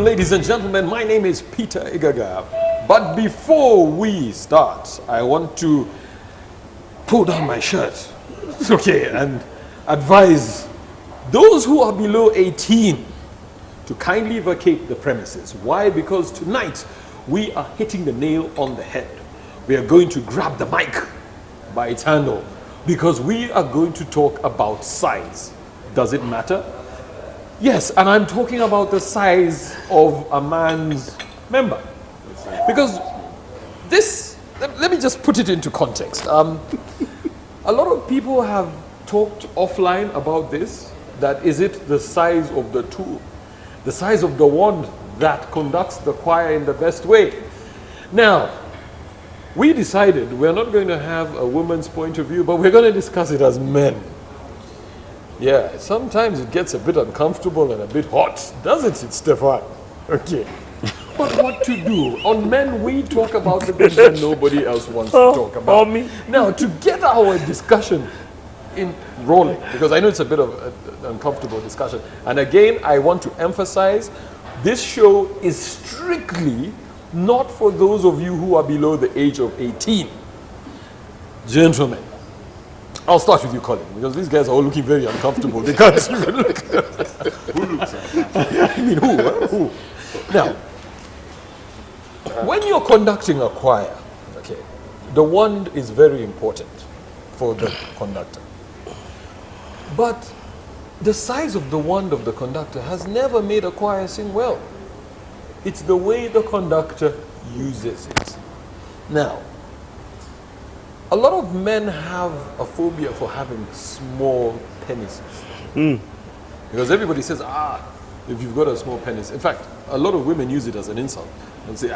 ladies and gentlemen. My name is Peter Igaga. But before we start, I want to pull down my shirt, okay, and advise those who are below 18 to kindly vacate the premises. Why? Because tonight we are hitting the nail on the head. We are going to grab the mic by its handle because we are going to talk about size. Does it matter? Yes, and I'm talking about the size of a man's member. Because this, let me just put it into context. A lot of people have talked offline about this, that is it the size of the tool, the size of the wand that conducts the choir in the best way. Now, we decided we're not going to have a woman's point of view, but we're going to discuss it as men. Yeah, sometimes it gets a bit uncomfortable and a bit hot, doesn't it, Stefan? Okay. But what to do? On Men, we talk about the things that nobody else wants to talk about. Me. Now, to get our discussion in rolling, because I know it's a bit of an uncomfortable discussion, and again, I want to emphasize, this show is strictly not for those of you who are below the age of 18. Gentlemen, I'll start with you, Colin, because these guys are all looking very uncomfortable. They can't even look. Who looks I mean, who? Huh? Who? Now, when you're conducting a choir, okay, the wand is very important for the conductor. But the size of the wand of the conductor has never made a choir sing well. It's the way the conductor uses it. Now, a lot of men have a phobia for having small penises. Because everybody says, if you've got a small penis. In fact, a lot of women use it as an insult. And say,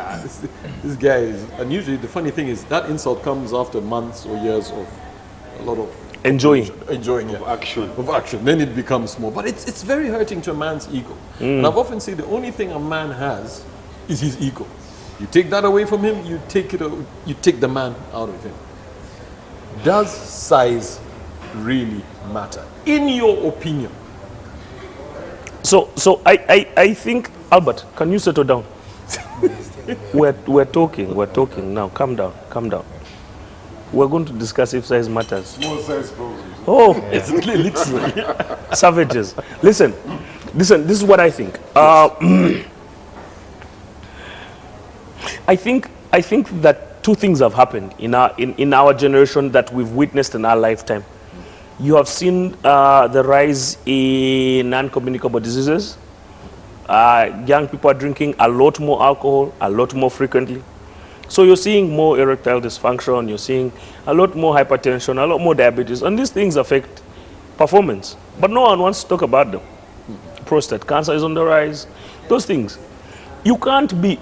this guy is... And usually the funny thing is that insult comes after months or years of a lot of... Enjoying, yeah. Of action. Then it becomes small. But it's very hurting to a man's ego. And I've often said the only thing a man has is his ego. You take that away from him, you take the man out of him. Does size really matter, in your opinion? So I think, Albert, can you settle down? we're talking now. Calm down. We're going to discuss if size matters. Small size problems. Oh, it's literally savages. Listen. This is what I think. I think that two things have happened in our generation that we've witnessed in our lifetime. You have seen the rise in non-communicable diseases. Young people are drinking a lot more alcohol, a lot more frequently. So you're seeing more erectile dysfunction, you're seeing a lot more hypertension, a lot more diabetes, and these things affect performance. But no one wants to talk about them. Prostate cancer is on the rise. Those things. You can't be,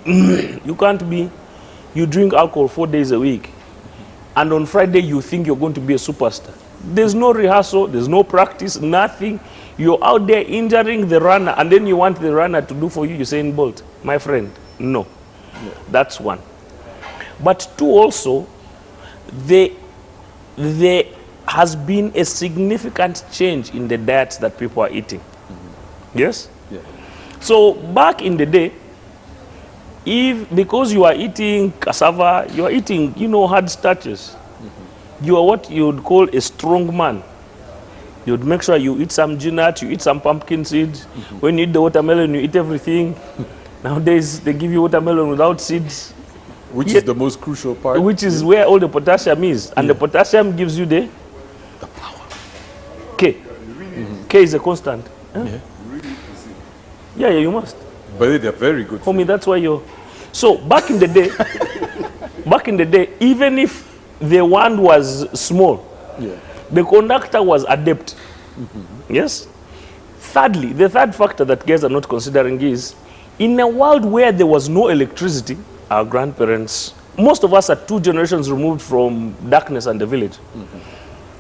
you drink alcohol 4 days a week, and on Friday you think you're going to be a superstar. There's no rehearsal, there's no practice, nothing. You're out there injuring the runner, and then you want the runner to do for you Usain Bolt. My friend, no. That's one. But two, also, there has been a significant change in the diets that people are eating. Yes? Yeah. So back in the day, because you are eating cassava, you are eating, hard starches, you are what you would call a strong man. You would make sure you eat some peanut, you eat some pumpkin seeds. When you eat the watermelon, you eat everything. Nowadays, they give you watermelon without seeds. Which is the most crucial part. Which is where all the potassium is. And the potassium gives you the power. K. K is a constant. Huh? Yeah. Yeah, you must. But they're very good. For me, that's why you're... So, back in the day, even if the wand was small, the conductor was adept. Yes? Thirdly, the third factor that guys are not considering is, in a world where there was no electricity, our grandparents, most of us are 2 generations removed from darkness and the village.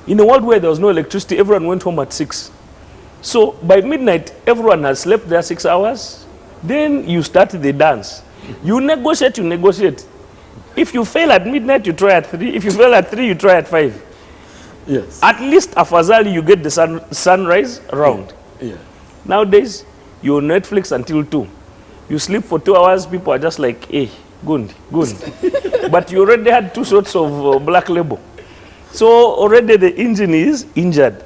In a world where there was no electricity, everyone went home at 6. So by midnight, everyone has slept there 6 hours. Then you start the dance. You negotiate. If you fail at midnight, you try at 3. If you fail at 3, you try at 5. Yes. At least afazali, you get the sunrise round. Yeah. Nowadays, you're on Netflix until 2. You sleep for 2 hours, people are just like, hey, good. But you already had 2 shots of black label. So already the engine is injured.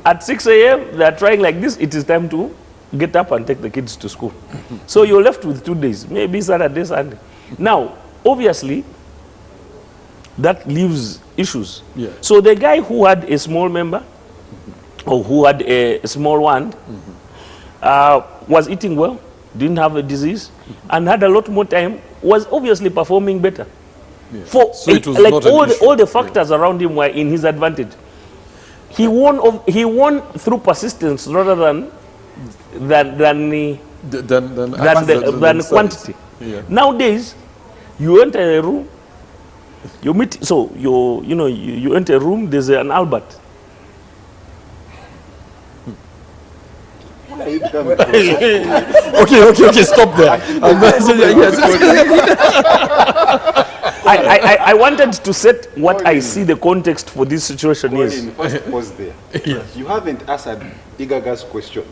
At 6 a.m., they are trying like this, it is time to get up and take the kids to school. So you're left with 2 days, maybe Saturday, Sunday. Now, obviously, that leaves issues. Yeah. So the guy who had a small member, or who had a small one, was eating well, didn't have a disease, and had a lot more time, was obviously performing better. Yeah. For So it was like not an issue. all the factors around him were in his advantage. He won through persistence rather than size. quantity. Yeah. Nowadays, you enter a room, you meet. So you enter a room. There's an Albert. Okay, stop there. I wanted to set what I see the context for this situation is. First pause there. You haven't answered Igaga's question.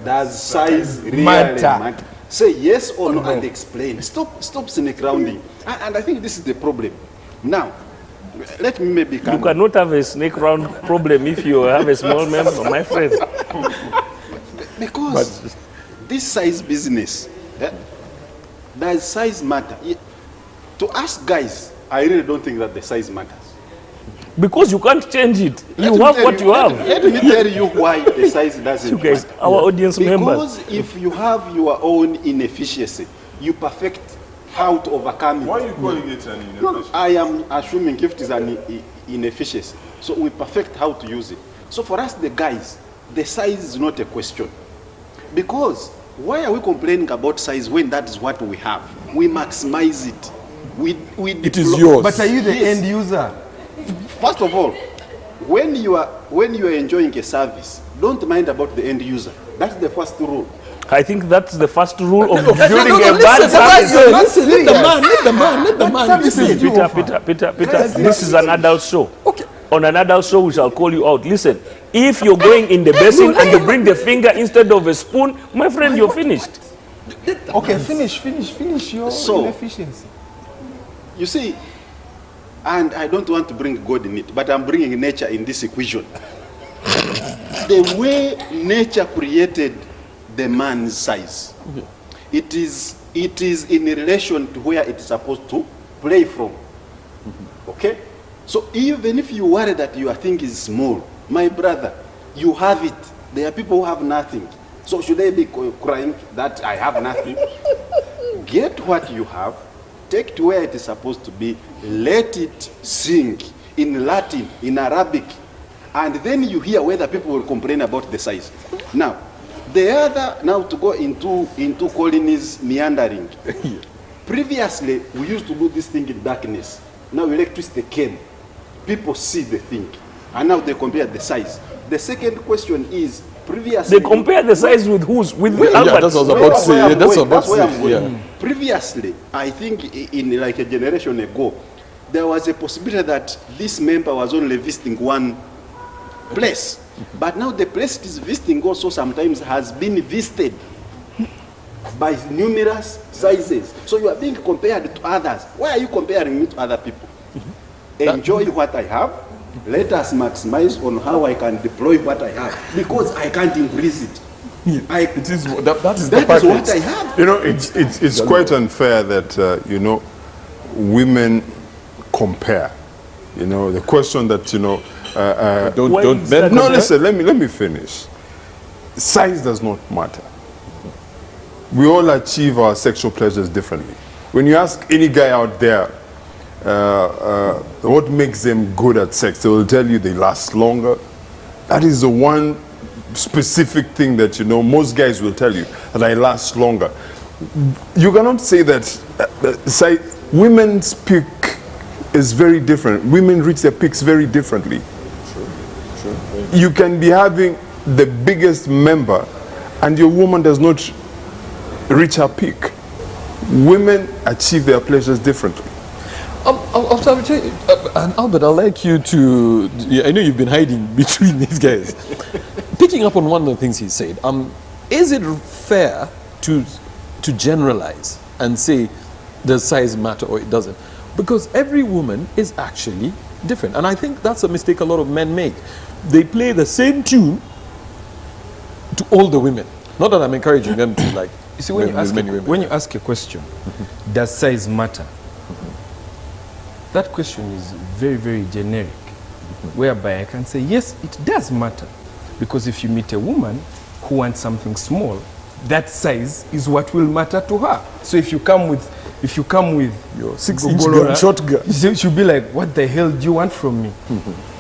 Does size really matter? Say yes or no and explain. Stop snake rounding. And I think this is the problem. Now, let me maybe You cannot have a snake round problem if you have a small member, my friend. Because this size business, does size matter? To us guys, I really don't think that the size matters. Because you can't change it. You have what you have. Let me tell you why the size doesn't You guys, matter. our audience members. Because if you have your own inefficiency, you perfect how to overcome it. Why are you calling it an inefficiency? I am assuming if it is an inefficiency. So we perfect how to use it. So for us, the guys, the size is not a question. Because why are we complaining about size when that is what we have? We maximize it. It is yours. But are you the end user? First of all, when you are enjoying a service, don't mind about the end user. That's the first rule. I think that's the first rule of No, building no, a bad service. Listen, let the man. Peter, this is an adult show. Okay. On an adult show, we shall call you out. Listen, if you're going in the basin and you bring the finger instead of a spoon, my friend, you're finished. Okay, finish your inefficiency. You see, and I don't want to bring God in it, but I'm bringing nature in this equation. The way nature created the man's size, it is in relation to where it is supposed to play from. Okay? So even if you worry that your thing is small, my brother, you have it. There are people who have nothing. So should they be crying that I have nothing? Get what you have, take to where it is supposed to be, let it sing in Latin, in Arabic, and then you hear whether people will complain about the size. Now, the other, now to go into colonies meandering. Previously, we used to do this thing in darkness. Now electricity came. People see the thing. And now they compare the size. The second question is, previously... They compare the size with whose? With Yeah, Albert. that's what I was about to say. That's what I was about to say. Yeah. Previously, I think in like a generation ago, there was a possibility that this member was only visiting one place. But now the place it is visiting also sometimes has been visited by numerous sizes. So you are being compared to others. Why are you comparing me to other people? Enjoy what I have. Let us maximize on how I can deploy what I have, because I can't increase it. That is the That is package. what I have. You know, it's quite unfair that, women compare. You know, the question that, Don't bend. no, listen, let me finish. Size does not matter. We all achieve our sexual pleasures differently. When you ask any guy out there what makes them good at sex, they will tell you they last longer. That is the one specific thing that, most guys will tell you, that I last longer. You cannot say that women's peak is very different. Women reach their peaks very differently. Sure. You can be having the biggest member and your woman does not reach her peak. Women achieve their pleasures differently. I'll tell you, and Albert, I'd like you to, I know you've been hiding between these guys. Picking up on one of the things he said, is it fair to to generalize and say, does size matter or it doesn't? Because every woman is actually different. And I think that's a mistake a lot of men make. They play the same tune to all the women. Not that I'm encouraging them to like. You see, when you ask, many women. when you ask a question, does size matter? That question is very, very generic, whereby I can say, yes, it does matter. Because if you meet a woman who wants something small, that size is what will matter to her. So if you come with Your 6-inch girl, short girl, she'll be like, what the hell do you want from me?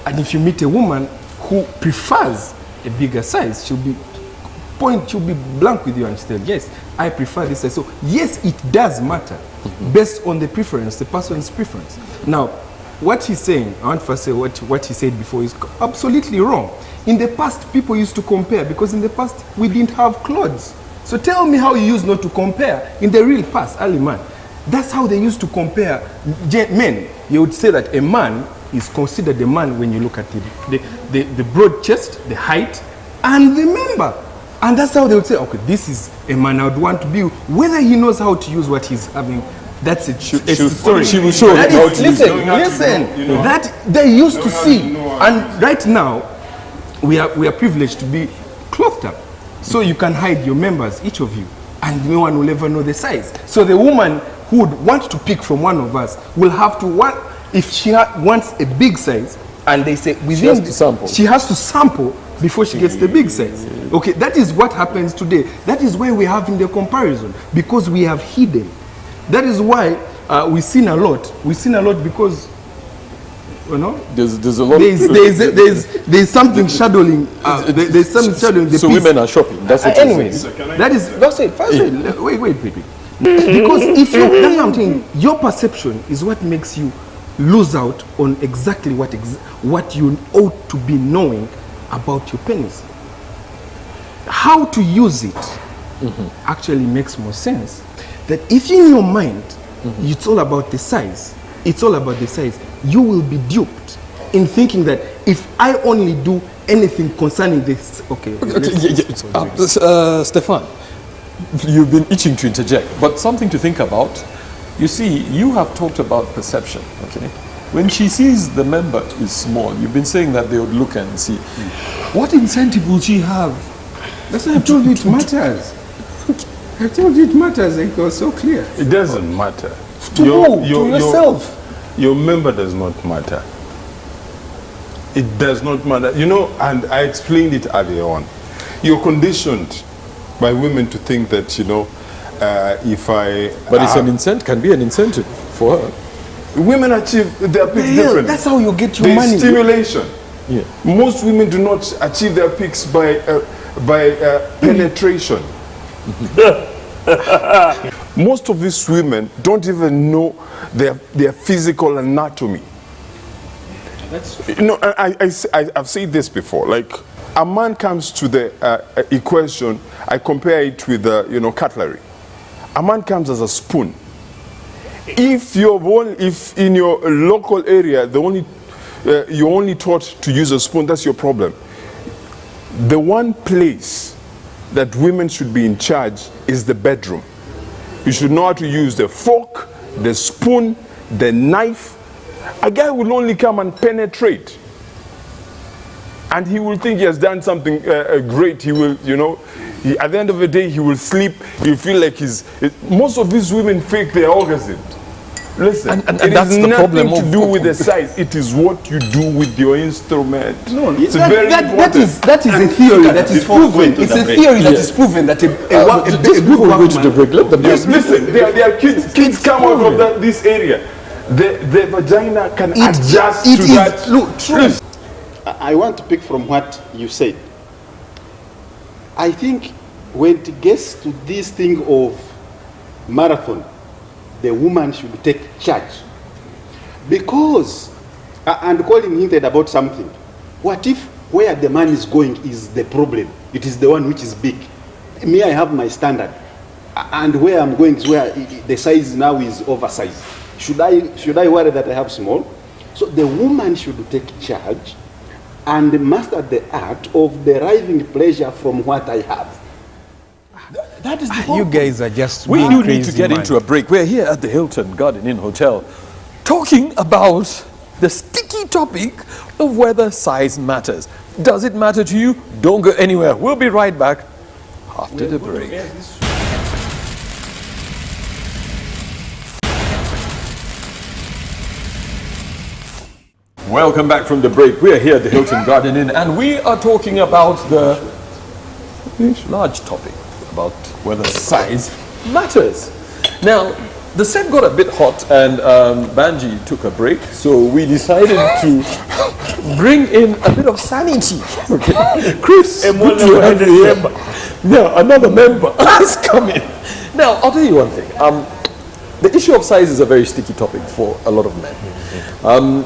And if you meet a woman who prefers a bigger size, she'll be blank with you and say, yes, I prefer this size. So yes, it does matter based on the preference, the person's preference. Now, what he's saying, I want to first say what he said before is absolutely wrong. In the past, people used to compare because in the past, we didn't have clothes. So tell me how you used not to compare in the real past, early man. That's how they used to compare men. You would say that a man is considered a man when you look at the broad chest, the height, and the member. And that's how they would say, okay, this is a man I would want to be. Whether he knows how to use what he's having, that's a story. She will show That how is, to use listen, it. listen. That they used to see. And right now, we are privileged to be clothed up. So you can hide your members, each of you, and no one will ever know the size. So the woman who would want to pick from one of us will have to want, if she wants a big size, and they say within, she has to sample before she gets the big size. Okay, that is what happens today. That is why we're having the comparison, because we have hidden. That is why we've seen a lot. We've seen a lot because, you know, there's a lot. There's something shadowing. There's something shadowing the so piece. women are shopping. That's what anyways, that is. That's it. First, wait. Because if you, that's what I'm saying. Your perception is what makes you lose out on exactly what you ought to be knowing about your penis. How to use it actually makes more sense. That if in your mind it's all about the size, you will be duped in thinking that if I only do anything concerning this, Stefan, you've been itching to interject, but something to think about. You see, you have talked about perception, okay? When she sees the member is small, you've been saying that they would look and see. What incentive will she have? That's why I told you it matters. I told you it matters, it was so clear. It doesn't matter. To who? To yourself. Your member does not matter. It does not matter. You know, and I explained it earlier on. You're conditioned by women to think that, you know, if I... But it's an incentive, can be an incentive for her. Women achieve their peaks differently. That's how you get your There's money. stimulation. Yeah. Most women do not achieve their peaks by penetration. Most of these women don't even know their physical anatomy. You know, I've said this before. Like, a man comes to the equation, I compare it with you know, cutlery. A man comes as a spoon. If in your local area you're only taught to use a spoon, that's your problem. The one place that women should be in charge is the bedroom. You should know how to use the fork, the spoon, the knife. A guy will only come and penetrate, and he will think he has done something great. He will, you know, at the end of the day, he will sleep. He'll feel like most of these women fake their orgasm. Listen, and it that's has the nothing problem to do with the size. It is what you do with your instrument. No, it's very important. That is a theory that is proven. It's a theory that is proven that a Before we go to the break, let them Yes, listen, there are kids come out of this area. The vagina can adjust to that. Look, true. I want to pick from what you said. I think when it gets to this thing of marathon, the woman should take charge. Because, and Colin hinted about something. What if where the man is going is the problem? It is the one which is big. Me, I have my standard. And where I'm going is where the size now is oversized. Should I worry that I have small? So the woman should take charge and master the art of deriving pleasure from what I have. That is the whole You point. guys are just We being do need crazy, to get man. into a break. We're here at the Hilton Garden Inn Hotel talking about the sticky topic of whether size matters. Does it matter to you? Don't go anywhere. We'll be right back after the break. Welcome back from the break. We are here at the Hilton Garden Inn and we are talking about the large topic about whether size matters. Now, the set got a bit hot and Banji took a break, so we decided to bring in a bit of sanity. Okay, Chris, good to have you here. Yeah, another member has come in. Now, I'll tell you one thing. The issue of size is a very sticky topic for a lot of men.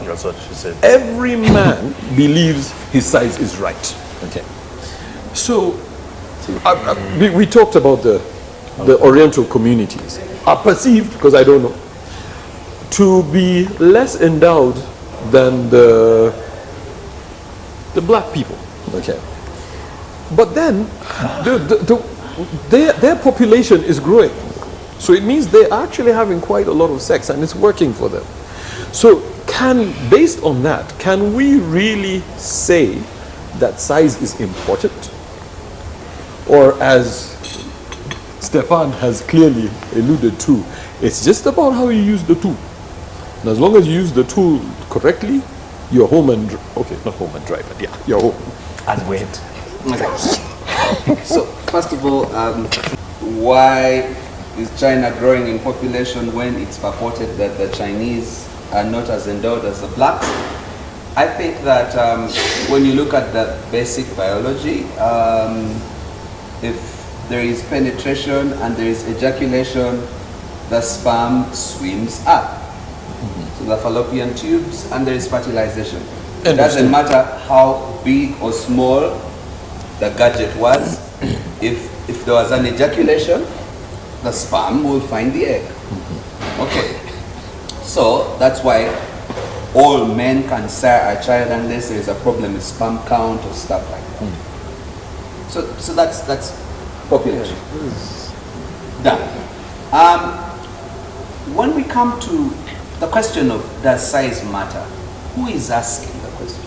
That's what she said. Every man believes his size is right. Okay. So, we talked about the Oriental communities are perceived, because I don't know, to be less endowed than the black people. Okay. But then, their population is growing. So it means they're actually having quite a lot of sex and it's working for them. So based on that, can we really say that size is important? Or as Stefan has clearly alluded to, it's just about how you use the tool. And as long as you use the tool correctly, you're home and okay, not home and dry, but yeah, you're home. And wait. So, first of all, why is China growing in population when it's purported that the Chinese are not as endowed as the blacks? I think that when you look at the basic biology, if there is penetration and there is ejaculation, the sperm swims up to the fallopian tubes and there is fertilization. It doesn't matter how big or small the gadget was, if there was an ejaculation, the sperm will find the egg. Okay, so that's why all men can sire a child unless there is a problem with sperm count or stuff like that. So that's population. Done. When we come to the question of does size matter, who is asking the question?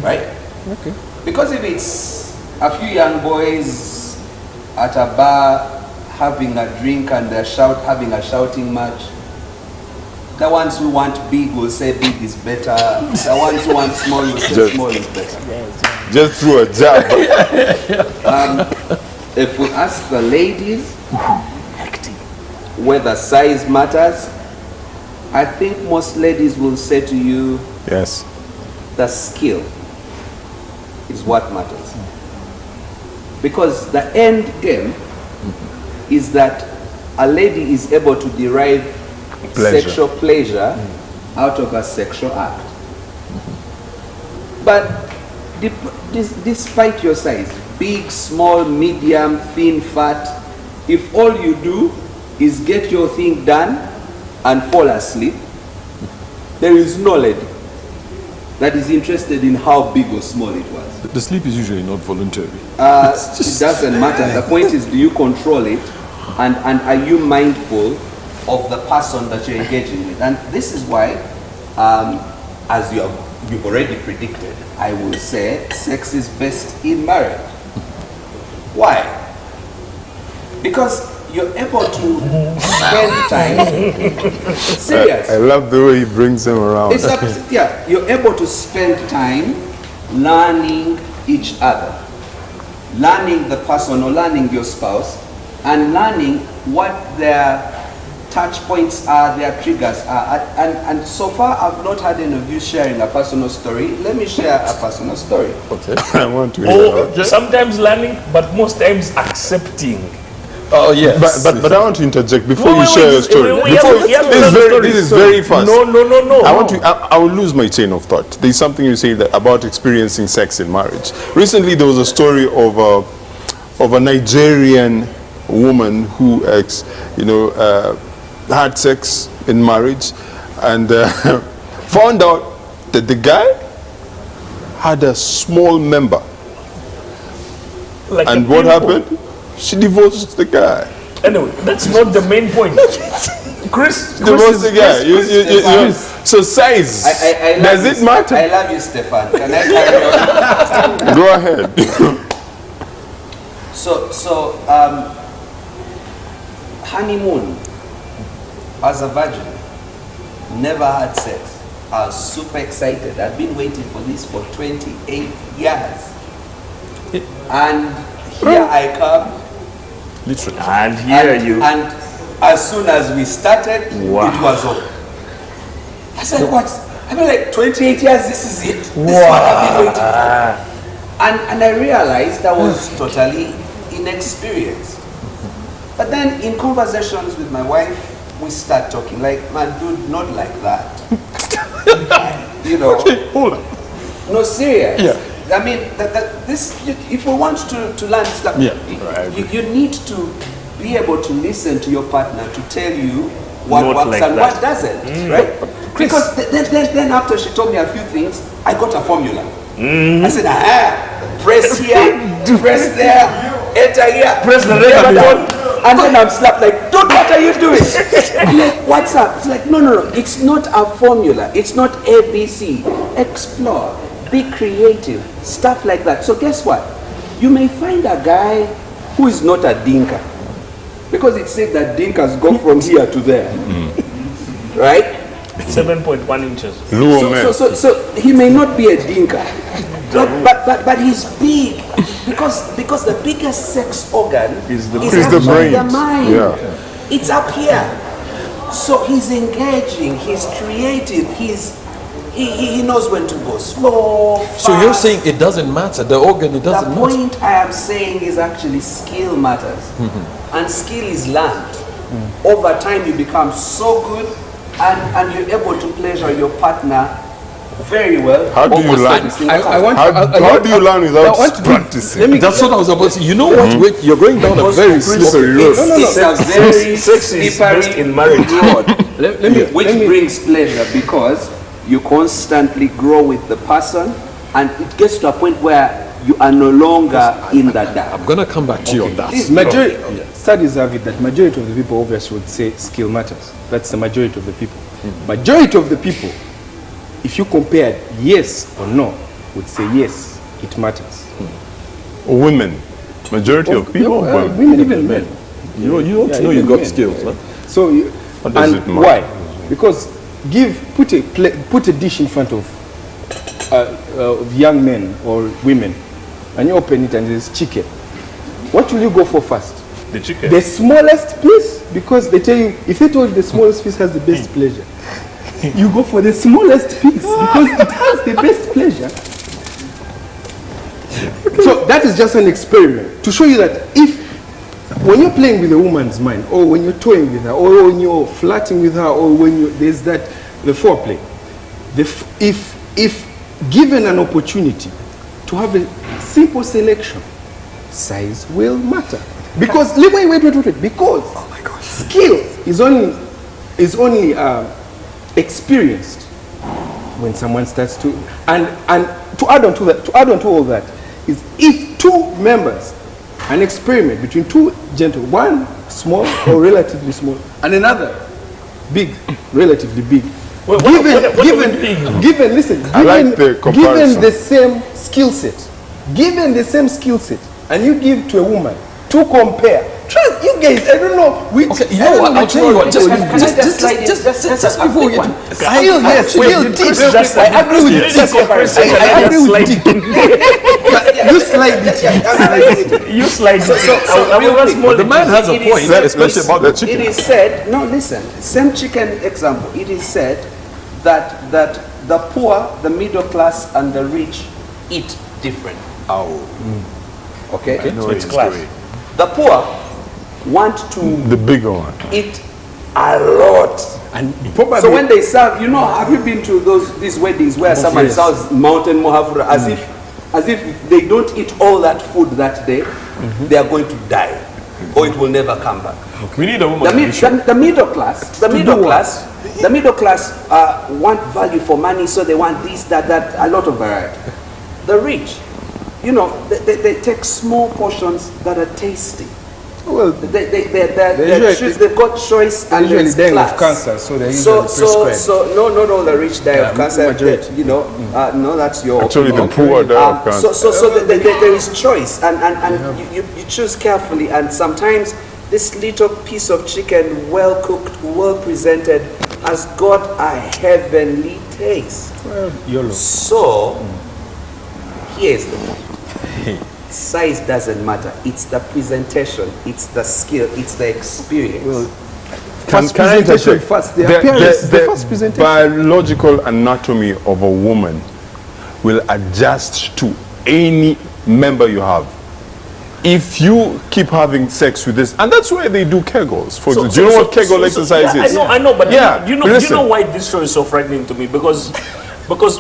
Right? Okay. Because if it's a few young boys at a bar having a drink and they're having a shouting match, the ones who want big will say big is better. The ones who want small will say small is better. Just through a jab. If we ask the ladies whether size matters, I think most ladies will say to you, Yes. the skill is what matters. Because the end game is that a lady is able to derive sexual pleasure out of a sexual act. But despite your size, big, small, medium, thin, fat, if all you do is get your thing done and fall asleep, there is no lady that is interested in how big or small it was. The sleep is usually not voluntary. It doesn't matter. The point is, do you control it, and are you mindful of the person that you're engaging with? And this is why, as you've already predicted, I will say sex is best in marriage. Why? Because you're able to spend time. Serious. I love the way he brings them around. Yeah, you're able to spend time learning each other, learning the person or learning your spouse, and learning what their touch points are, their triggers are. And so far, I've not had any of you sharing a personal story. Let me share a personal story. Okay. I want to hear that. Sometimes learning, but most times accepting. Oh yes. But I want to interject before Wait, you share your wait, story. we Before have to this tell is the very, story. this is very fast. No. I will lose my chain of thought. There's something you say that about experiencing sex in marriage. Recently, there was a story of a Nigerian woman who, had sex in marriage, and found out that the guy had a small member. Like And a what pimple. happened? She divorces the guy. Anyway, that's not the main point. Chris Divorce the guy. So size. I love Does you, it matter? I love you, Stefan. Can I carry on? Go ahead. So, honeymoon as a virgin, never had sex. I was super excited. I've been waiting for this for 28 years. And here I come. Literally. And here and, you. And as soon as we started, Wow. it was over. I said, what? I mean, like 28 years, this is it. This is what I've been waiting for. And I realized I was totally inexperienced. But then in conversations with my wife, we start talking like, man, dude, not like that. You know. Okay, hold on. No, serious. Yeah. I mean, if we want to learn stuff, Yeah. you need to be able to listen to your partner to tell you what Not works like and that. what doesn't, right? Because then after she told me a few things, I got a formula. I said, press here, press there, enter here, Press the red button. and then I'm slapped like, dude, what are you doing? I'm like, what's up? It's like, no. It's not a formula. It's not ABC. Explore. Be creative. Stuff like that. So guess what? You may find a guy who is not a dinka. Because it said that dinkas go from here to there. Right? 7.1 inches. Luo man. So he may not be a dinka. But he's big because the biggest sex organ is the actually brain. the mind. Yeah. It's up here. So he's engaging, he's creative, he knows when to go slow, fast. So you're saying it doesn't matter, the organ, it doesn't The matter. point I am saying is actually skill matters. And skill is learned. Over time you become so good and you're able to pleasure your partner very well. How do you almost learn? every single time. How do you learn without practicing? That's what I was about to say. You know what? Wait, you're going down a very slippery road. It's a very Sex is best slippery in marriage. road. Which brings pleasure because you constantly grow with the person and it gets to a point where you are no longer in the dark. I'm going to come back to you on that. Studies have it that majority of the people obviously would say skill matters. That's the majority of the people. Majority of the people, if you compared yes or no, would say yes, it matters. Women. Majority of people. Women, even men. You know even you got men. skills. Huh? So, What does and it matter? why? Because put a dish in front of young men or women, and you open it and there's chicken. What will you go for first? The chicken. The smallest piece, because they tell you, if they told you the smallest piece has the best pleasure, you go for the smallest piece because it has the best pleasure. So that is just an experiment to show you that when you're playing with a woman's mind, or when you're toying with her, or when you're flirting with her, or when there's the foreplay, if given an opportunity to have a simple selection, size will matter. Because wait. Because skill is only experienced when someone starts to and to add on to all that is if two members, an experiment between two gentlemen, one small or relatively small and another big, relatively big. Given the same skill set, and you give to a woman to compare. Trust you guys, I don't know which. Okay, you know what? I'll tell you what. Just before we get to skill, yes, skill tips. I agree with you. I agree with you. You slide it. You slide it. the man has a point, especially about the chicken. It is said, no, listen, same chicken example. It is said that the poor, the middle class, and the rich eat different. Okay? So it's class. The poor want to The bigger one. eat a lot. And probably So when they serve, have you been to these weddings where someone serves mountain mohafura as if they don't eat all that food that day, they are going to die, or it will never come back. We need a woman. The middle class want value for money, so they want this, that, a lot of variety. The rich, they take small portions that are tasty. Well, they've got choice and usually there's dying class. of cancer, so they're usually prescribed. So not all the rich die of cancer. majority. No, that's your Actually, the opinion. poor die of cancer. So there is choice, and you choose carefully, and sometimes this little piece of chicken, well cooked, well presented, has got a heavenly taste. YOLO. So here's the point. Size doesn't matter. It's the presentation, it's the skill, it's the experience. Well, Can first I presentation interject? first, the appearance, the first presentation. biological anatomy of a woman will adjust to any member you have. If you keep having sex with this, and that's why they do Kegels. For example, do you know what Kegel exercise yeah, is? I know, but Yeah, do you listen. know why this show is so frightening to me? Because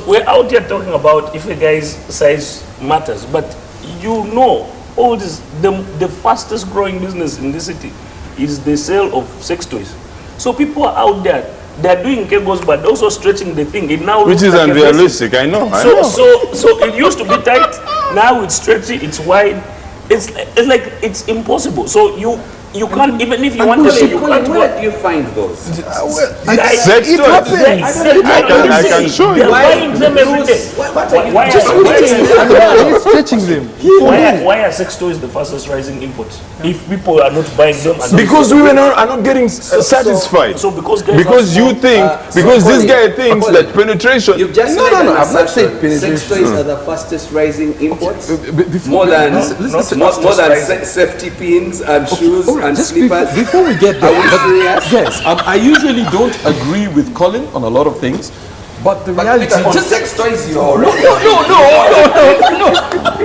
we're out here talking about if a guy's size matters, but you know, all this, the fastest growing business in this city is the sale of sex toys. So people are out there, they're doing Kegels, but also stretching the thing. It now Which looks is like a unrealistic, I know. So it used to be tight, now it's stretchy, it's wide. It's like it's impossible. So you can't, even if you want to, you can't Where go. do you find those? Sex it toys. happens. I can show you. They're buying them every day. He's stretching them. Why are sex toys the fastest rising imports? If people are not buying them, and Because women are not getting satisfied. so because guys Because are you small, think, because this guy thinks Colin, that penetration. You've just No, made no, an no, I've not assertion. said penetration. Sex toys are the fastest rising imports. Before More than fastest rising. safety pins and shoes All right, and just slippers. before we get Are there, we but- serious? yes, I usually don't agree with Colin on a lot of things, but the reality On just sex toys, you're already. no.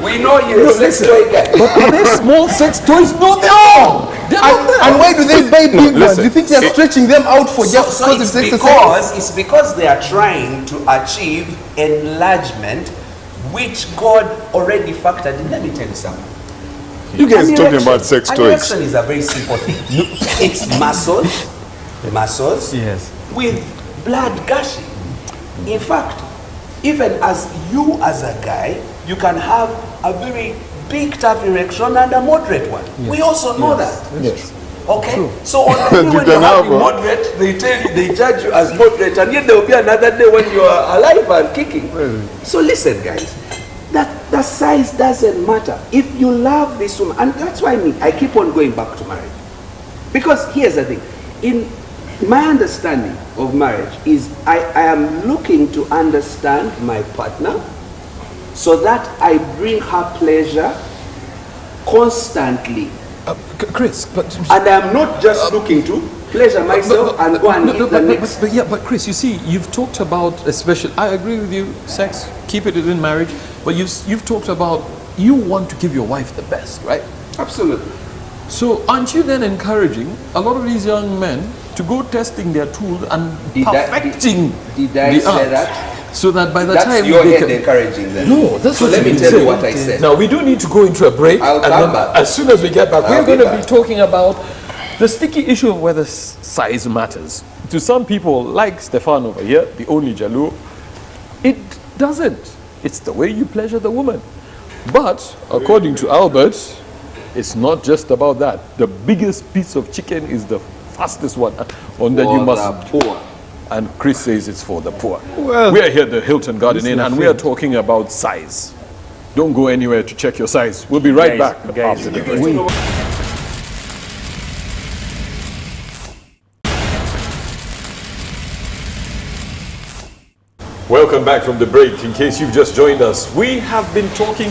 We know you're a sex toy guy. But are they small sex toys? No, they are. They're not there. And why do they buy big ones? listen. You think they're stretching them out for just because it's it's exercise? because they are trying to achieve enlargement, which God already factored in. Let me tell you something. You guys An talking erection- about sex an toys. erection is a very simple thing. It's muscles Yes. with blood gushing. In fact, even as a guy, you can have a very big tough erection and a moderate one. We also know that. Yes. Okay? So on the day You when can you're have having a- moderate, they judge you as moderate, and yet there will be another day when you are alive and kicking. So listen, guys, that the size doesn't matter. If you love this woman, and that's why I keep on going back to marriage. Because here's the thing. In my understanding of marriage is I am looking to understand my partner so that I bring her pleasure constantly. Chris, but And I'm not just looking to pleasure myself and go and hit the next. But Chris, you see, you've talked about, especially, I agree with you, sex, keep it within marriage, but you've talked about you want to give your wife the best, right? Absolutely. So aren't you then encouraging a lot of these young men to go testing their tools and Did I- perfecting did I the say art, that? so that by the That's time your they head can- encouraging them. No, that's so what let me you tell said. you what I said. Now we do need to go into a break, I'll and come then back. as soon as we get back, I'll we're be going to back. be talking about the sticky issue of whether size matters. To some people, like Stefan over here, the only Jalu, it doesn't. It's the way you pleasure the woman. But according to Albert, it's not just about that. The biggest piece of chicken is the fastest one, on that you For must. the poor. And Chris says it's for the poor. Well, we are here at the Hilton Garden Inn, listen, and we are talking about size. Don't go anywhere to check your size. We'll be right back after the break. Welcome back from the break. In case you've just joined us, we have been talking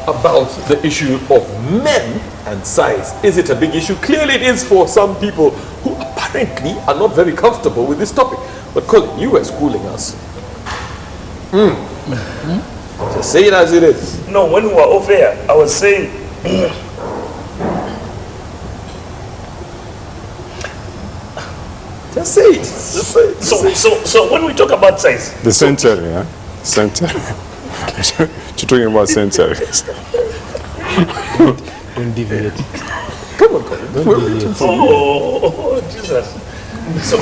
about the issue of men and size. Is it a big issue? Clearly it is for some people who apparently are not very comfortable with this topic. But Colin, you were schooling us. Just say it as it is. No, when we were off air, I was saying, Just say it. Just say it. so when we talk about size, The century, huh? Century. You're talking about centuries. don't deviate. Come on, Colin. We're waiting for you. oh Jesus. So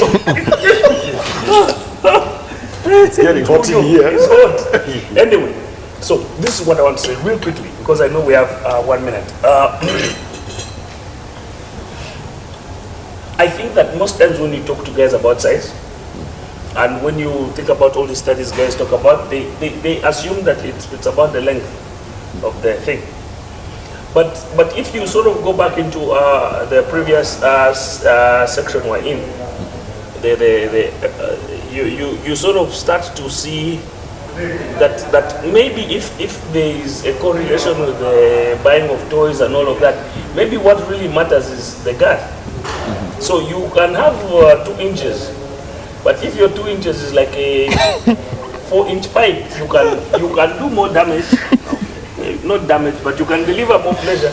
It's getting hot in here. It's hot. Anyway, so this is what I want to say real quickly because I know we have 1 minute. I think that most times when you talk to guys about size, and when you think about all the studies guys talk about, they assume that it's about the length of the thing. But if you sort of go back into the previous section we're in, you sort of start to see that maybe if there is a correlation with the buying of toys and all of that, maybe what really matters is the girth. So you can have 2 inches, but if your 2 inches is like a 4-inch pipe, you can do more damage. Not damage, but you can deliver more pleasure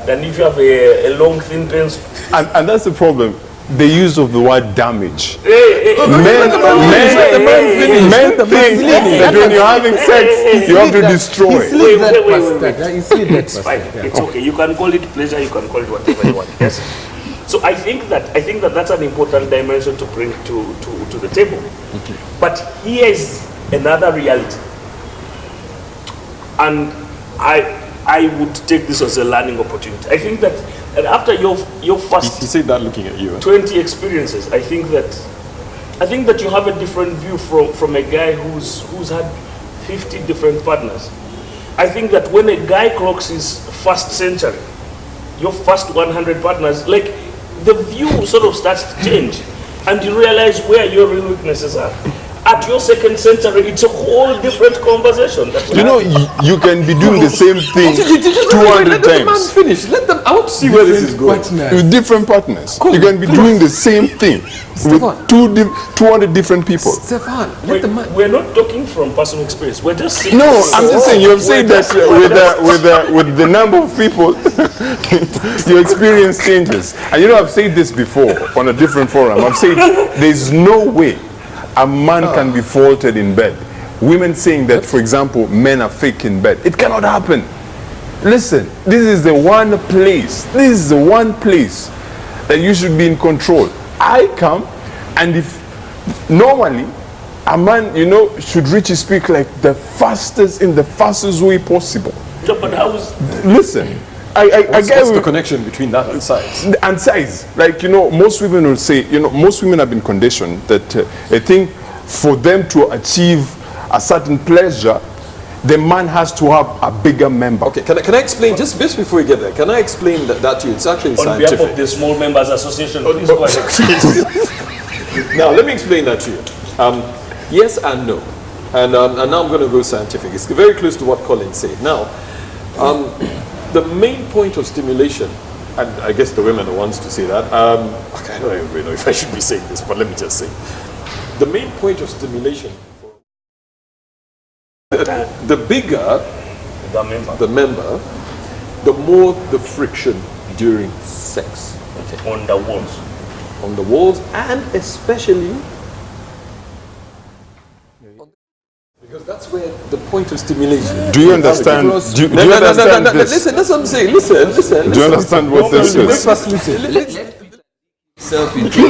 than if you have a long, thin pencil. And that's the problem. The use of the word damage. Men think that when you're having sex, you have to destroy. It's fine. It's okay. You can call it pleasure. You can call it whatever you want. Yes. So I think that that's an important dimension to bring to the table. Okay. But here is another reality, and I would take this as a learning opportunity. I think that after your first, he said that looking at you, 20 experiences, I think that you have a different view from a guy who's had 50 different partners. I think that when a guy clocks his first century, your first 100 partners, like the view sort of starts to change, and you realize where your real weaknesses are. At your second century, it's a whole different conversation. You know, you can be doing the same thing 200 Let the man finish. Let them out see where this is going. With different partners. You can be doing the same thing with 200 different people. Stefan, we're not talking from personal experience. We're just saying. No, I'm just saying, you have said that with the number of people, your experience changes. And you know, I've said this before on a different forum. I've said there's no way a man can be faulted in bed. Women saying that, for example, men are fake in bed. It cannot happen. Listen, this is the one place that you should be in control. I come, and if normally a man, you know, should reach his peak like in the fastest way possible. Yeah, but how is... Listen, what's the connection between that and size? And size, like, you know, most women will say, you know, most women have been conditioned that I think for them to achieve a certain pleasure, the man has to have a bigger member. Okay, can I explain, just before we get there, can I explain that to you? It's actually scientific. On behalf of the Small Members Association, please go ahead. Now, let me explain that to you. Yes and no. And now I'm going to go scientific. It's very close to what Colin said. Now, the main point of stimulation, and I guess the women are the ones to say that. Okay, I don't even know if I should be saying this, but let me just say. The main point of stimulation, the bigger the member, the more the friction during sex. Okay. On the walls. On the walls, and especially because that's where the point of stimulation. Do you understand? Do you understand this? Listen, that's what I'm saying. Listen. Do you understand what this is? Self into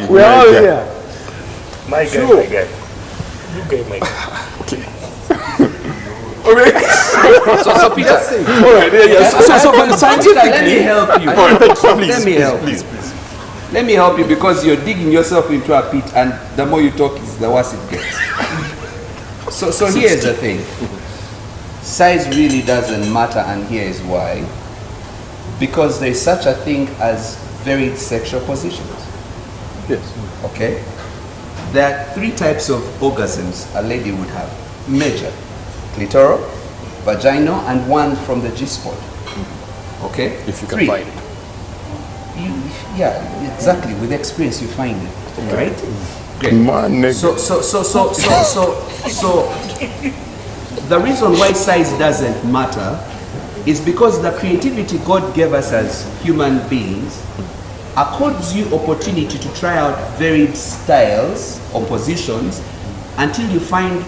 We're all here. My guy. You guy. Okay. So Peter, All right. Yeah. So scientifically, let me help you. Please. Let me help you, because you're digging yourself into a pit, and the more you talk, the worse it gets. So here's the thing. Size really doesn't matter, and here is why. Because there's such a thing as varied sexual positions. Yes. Okay? There are 3 types of orgasms a lady would have. Major, clitoral, vaginal, and one from the G-spot. Okay? If you can 3. find it. Yeah, exactly. With experience, you find it. Okay. Right? Great. Man, nigga. So the reason why size doesn't matter is because the creativity God gave us as human beings accords you opportunity to try out varied styles or positions until you find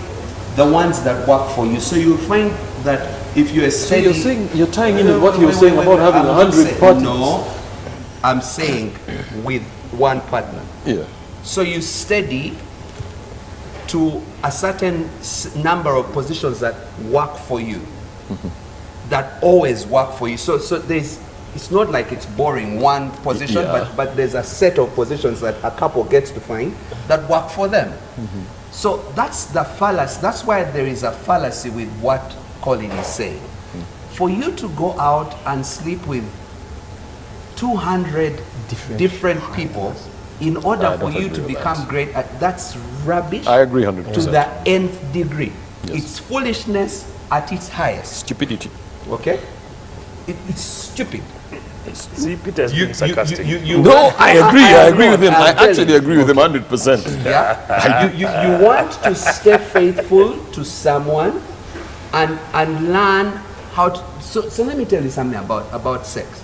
the ones that work for you. So you'll find that if you're steady... So you're tying in with what you were saying about having 100 partners. No, I'm saying with one partner. Yeah. So you steady to a certain number of positions that work for you, that always work for you. So there's it's not like it's boring one position, but there's a set of positions that a couple gets to find that work for them. So that's the fallacy. That's why there is a fallacy with what Colin is saying. For you to go out and sleep with 200 different people in order for you to become great, that's rubbish. I agree 100%. To the nth degree. It's foolishness at its highest. Stupidity. Okay? It's stupid. See, Peter's being sarcastic. No, I agree with him. I I'll tell actually you. agree with him 100%. Yeah? you want to stay faithful to someone and learn how to. So let me tell you something about sex.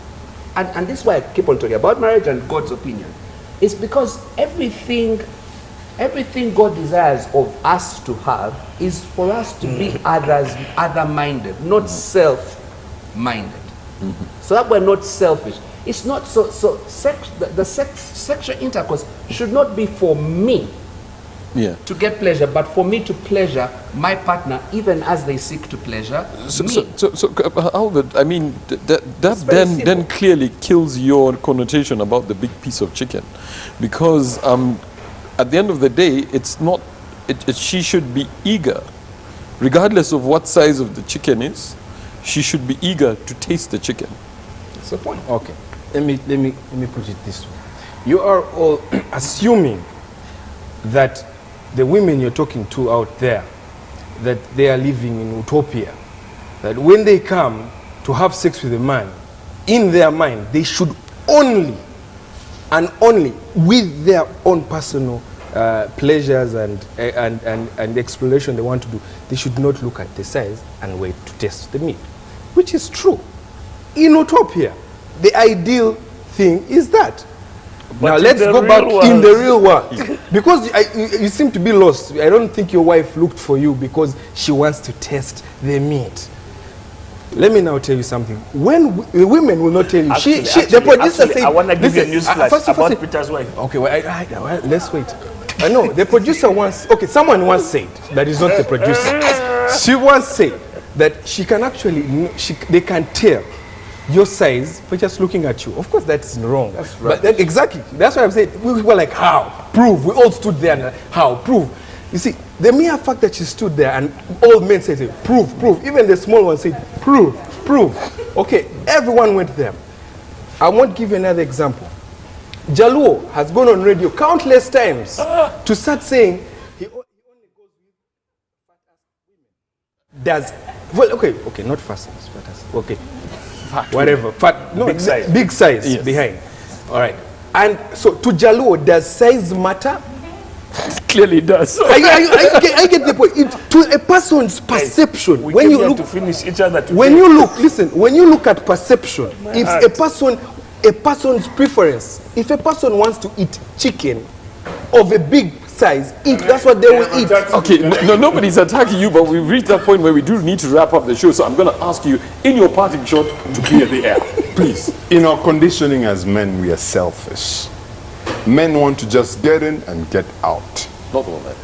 And this is why I keep on talking about marriage and God's opinion. It's because everything God desires of us to have is for us to be other-minded, not self-minded. So that we're not selfish. It's not sexual intercourse should not be for me to get pleasure, but for me to pleasure my partner, even as they seek to pleasure me. So Albert, I mean, that very simple. then clearly kills your connotation about the big piece of chicken, because at the end of the day, it's not. She should be eager, regardless of what size of the chicken is. She should be eager to taste the chicken. That's the point. Okay, let me put it this way. You are all assuming that the women you're talking to out there, that they are living in utopia, that when they come to have sex with a man, in their mind, they should only and only with their own personal pleasures and exploration they want to do, they should not look at the size and wait to taste the meat, which is true. In utopia, the ideal thing is that. But now in let's the go real back world- in the real world. Because you seem to be lost. I don't think your wife looked for you because she wants to taste the meat. Let me now tell you something. When the women will not tell you, the producer said, I want to give you a news flash first of all, about Peter's wife. okay, well, let's wait. I know the producer once. Okay, someone once said that is not the producer. She once said that she can actually, they can tell your size by just looking at you. Of course, that's wrong. That's right. But exactly. That's why I'm saying we were like, how? Prove. We all stood there and how? Prove. You see, the mere fact that she stood there and all men said, prove, prove. Even the small ones said, prove, prove. Okay, everyone went there. I won't give you another example. Jaluo has gone on radio countless times to start saying he only goes with fat ass women. Okay, not fat ass, okay, whatever, no, big size Yes. behind. All right, and so to Jaluo, does size matter? Clearly it does. I get the point. To a person's perception, We when came you here look, to finish each other today. when you look at perception, if a person's preference, if a person wants to eat chicken of a big size, that's what they will eat. Okay, no, nobody's attacking you, but we've reached that point where we do need to wrap up the show. So I'm going to ask you, in your parting shot, to clear the air, please. In our conditioning as men, we are selfish. Men want to just get in and get out. Not all that.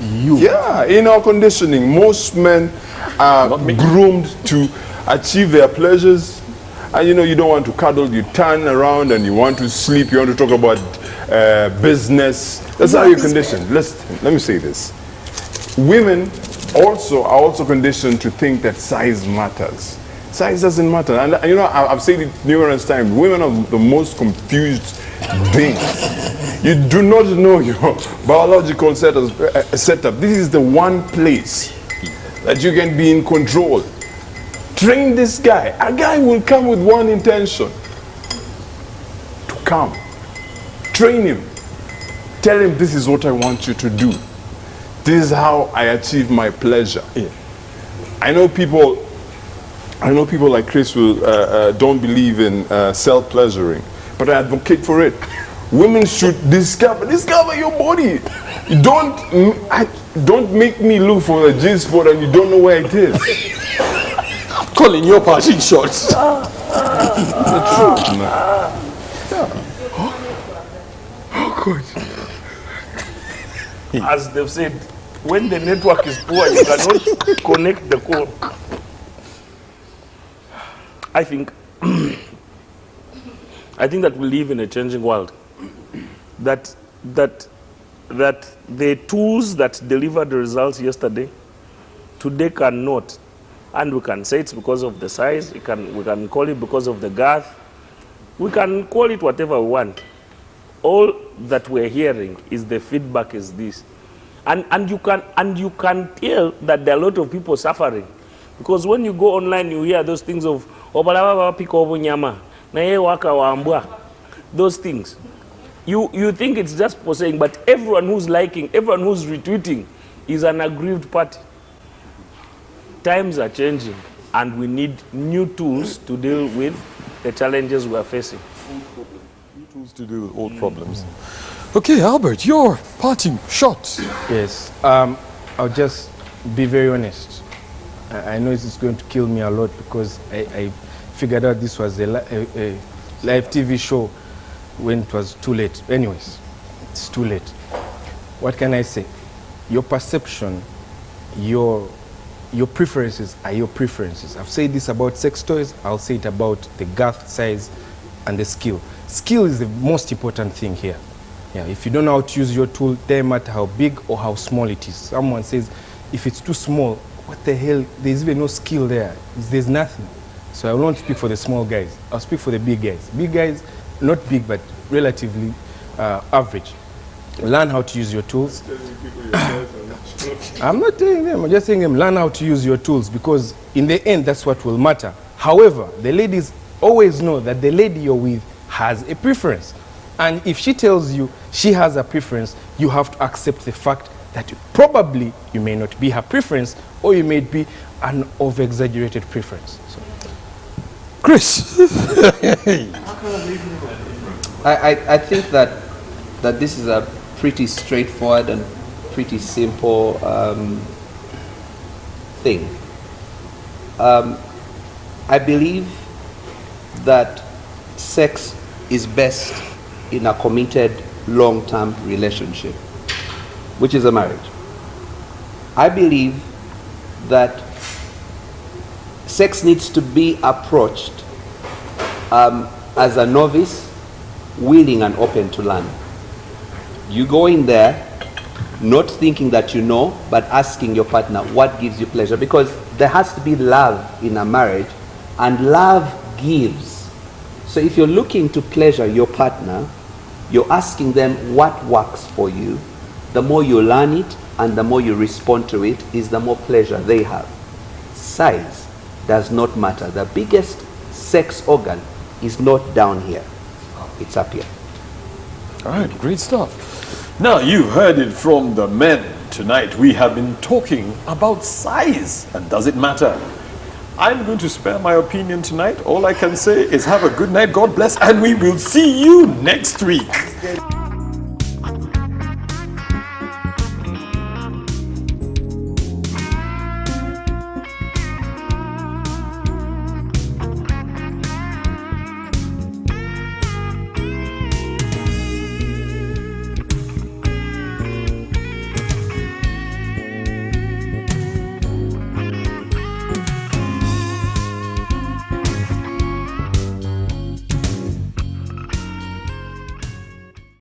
Yeah, in our conditioning, most men are groomed to achieve their pleasures. And you don't want to cuddle, you turn around and you want to sleep, you want to talk about business. That's how you're conditioned. Let me say this. Women are also conditioned to think that size matters. Size doesn't matter. And I've said it numerous times. Women are the most confused beings. You do not know your biological setup. This is the one place that you can be in control. Train this guy. A guy will come with one intention: to come. Train him. Tell him, this is what I want you to do. This is how I achieve my pleasure. I know people like Chris will don't believe in self-pleasuring, but I advocate for it. Women should discover your body. Don't make me look for a G spot and you don't know where it is. Colin, your parting shots. The truth, man. As they've said, when the network is poor, you cannot connect the call. I think I think that we live in a changing world. That the tools that delivered the results yesterday, today cannot. And we can say it's because of the size, we can call it because of the girth, we can call it whatever we want. All that we're hearing is the feedback is this. And you can tell that there are a lot of people suffering. Because when you go online, you hear those things of those things. You think it's just for saying, but everyone who's liking, everyone who's retweeting is an aggrieved party. Times are changing, and we need new tools to deal with the challenges we are facing. New tools to deal with old problems. Okay, Albert, your parting shot. Yes, I'll just be very honest. I know it's going to kill me a lot because I figured out this was a live TV show when it was too late. Anyways, it's too late. What can I say? Your perception, your preferences are your preferences. I've said this about sex toys, I'll say it about the girth, size, and the skill. Skill is the most important thing here. Yeah, if you don't know how to use your tool, it doesn't matter how big or how small it is. Someone says, if it's too small, what the hell? There's even no skill there. There's nothing. So I won't speak for the small guys. I'll speak for the big guys. Big guys, not big, but relatively average. Learn how to use your tools. I'm not telling them, I'm just saying them, learn how to use your tools, because in the end, that's what will matter. However, the ladies always know that the lady you're with has a preference. And if she tells you she has a preference, you have to accept the fact that probably you may not be her preference, or you may be an over-exaggerated preference. So. Chris. I think that this is a pretty straightforward and pretty simple thing. I believe that sex is best in a committed long-term relationship, which is a marriage. I believe that sex needs to be approached as a novice, willing and open to learn. You go in there not thinking that you know, but asking your partner what gives you pleasure, because there has to be love in a marriage, and love gives. So if you're looking to pleasure your partner, you're asking them what works for you. The more you learn it and the more you respond to it, is the more pleasure they have. Size does not matter. The biggest sex organ is not down here, it's up here. All right, great stuff. Now, you've heard it from the men. Tonight, we have been talking about size, and does it matter? I'm going to spare my opinion tonight. All I can say is have a good night, God bless, and we will see you next week.